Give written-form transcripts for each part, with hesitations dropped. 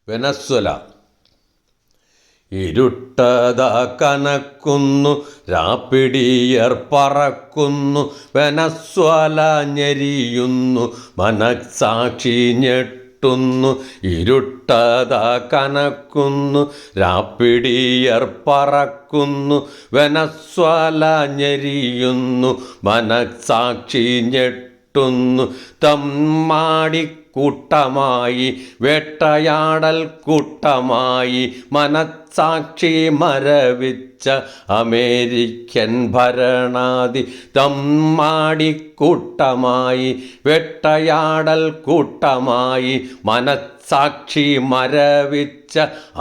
Venezuela. ഇരുട്ടതാ കനക്കുന്നു, രാപ്പിടിയർ പറക്കുന്നു, Venezuela ഞെരിയുന്നു, മനസാക്ഷി ഞെട്ടുന്നു. ഇരുട്ടതാ കനക്കുന്നു, രാപ്പിടിയർ പറക്കുന്നു, വെനസ്വല ഞെരിയുന്നു, മനസാക്ഷി ഞെട്ടുന്നു. തമ്മാടിക്കൂട്ടമായി വേട്ടയാടൽ കൂട്ടമായി മനസാക്ഷി മരവിച്ച അമേരിക്കൻ ഭരണാധി. തമ്മാടിക്കൂട്ടമായി വേട്ടയാടൽ കൂട്ടമായി മനസാക്ഷി മരവിച്ച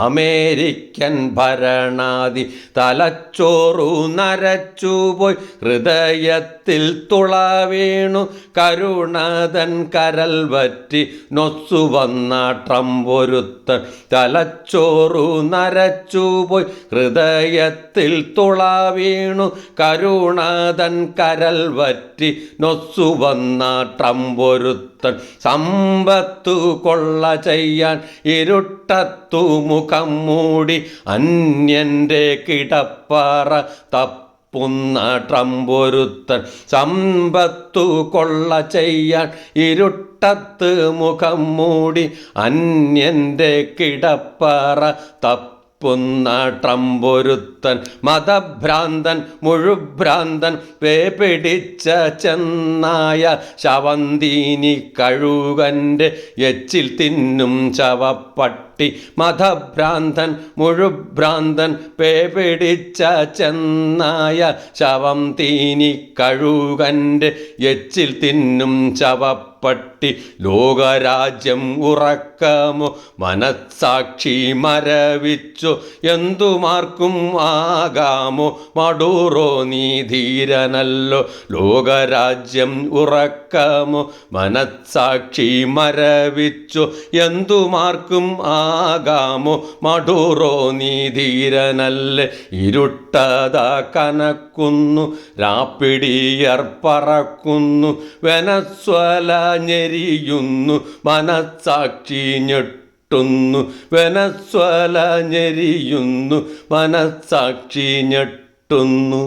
അമേരിക്കൻ ഭരണാധി. തലച്ചോറു നരച്ചുപോയി ഹൃദയത്തിൽ തുള വീണു, കരുണതൻ കരൽ വറ്റി നൊസ്സുവന്ന ട്രംപൊരുത്തൻ. തലച്ചോറു നരച്ചുപോയി ഹൃദയത്തിൽ തുള വീണു, കരുണതൻ കരൽ വറ്റി നൊസ്സുവന്ന ട്രംപൊരുത്തൻ. സമ്പത്തു കൊള്ള ചെയ്യാൻ ഇരുട്ടത്തു മുഖം മൂടി അന്യൻ്റെ കിടപ്പാറ തപ്പുന്ന ട്രംപൊരുത്തൻ. സമ്പത്തു കൊള്ള ചെയ്യാൻ ഇരുട്ടത്ത് മുഖം മൂടി അന്യൻ്റെ കിടപ്പാറ തപ്പുന്ന ട്രംപൊരുത്തൻ. മതഭ്രാന്തൻ മുഴുഭ്രാന്തൻ പേപിടിച്ച ചെന്നായ ശവന്തീനി കഴുകൻ്റെ എച്ചിൽ തിന്നും ശവപ്പട്ടി. മതഭ്രാന്തൻ മുഴുഭ്രാന്തൻ പേപിടിച്ച ചെന്നായ ശവം തീനി കഴുകൻ്റെ എച്ചിൽ തിന്നും ശവപ്പട്ടി. ലോകരാജ്യം ഉറക്കമോ മനസാക്ഷി മരവിച്ചോ, എന്തുമാർക്കും ആകാമോ മടൂറോ നീ ധീരനല്ലോ. ലോകരാജ്യം ഉറക്കമോ മനസാക്ഷി മരവിച്ചോ, എന്തുമാർക്കും ആകാമോ മടൂറോ നീ ധീരനല്ലേ. ഇരുട്ടതാ കനക്കുന്നു, രാപ്പിടിയർ പറക്കുന്നു, വെനസ്വല ഞെരിയുന്നു, മനസാക്ഷി ഞെട്ടുന്നു. വെനസ്വല ഞെരിയുന്നു, മനസാക്ഷി ഞെട്ടുന്നു.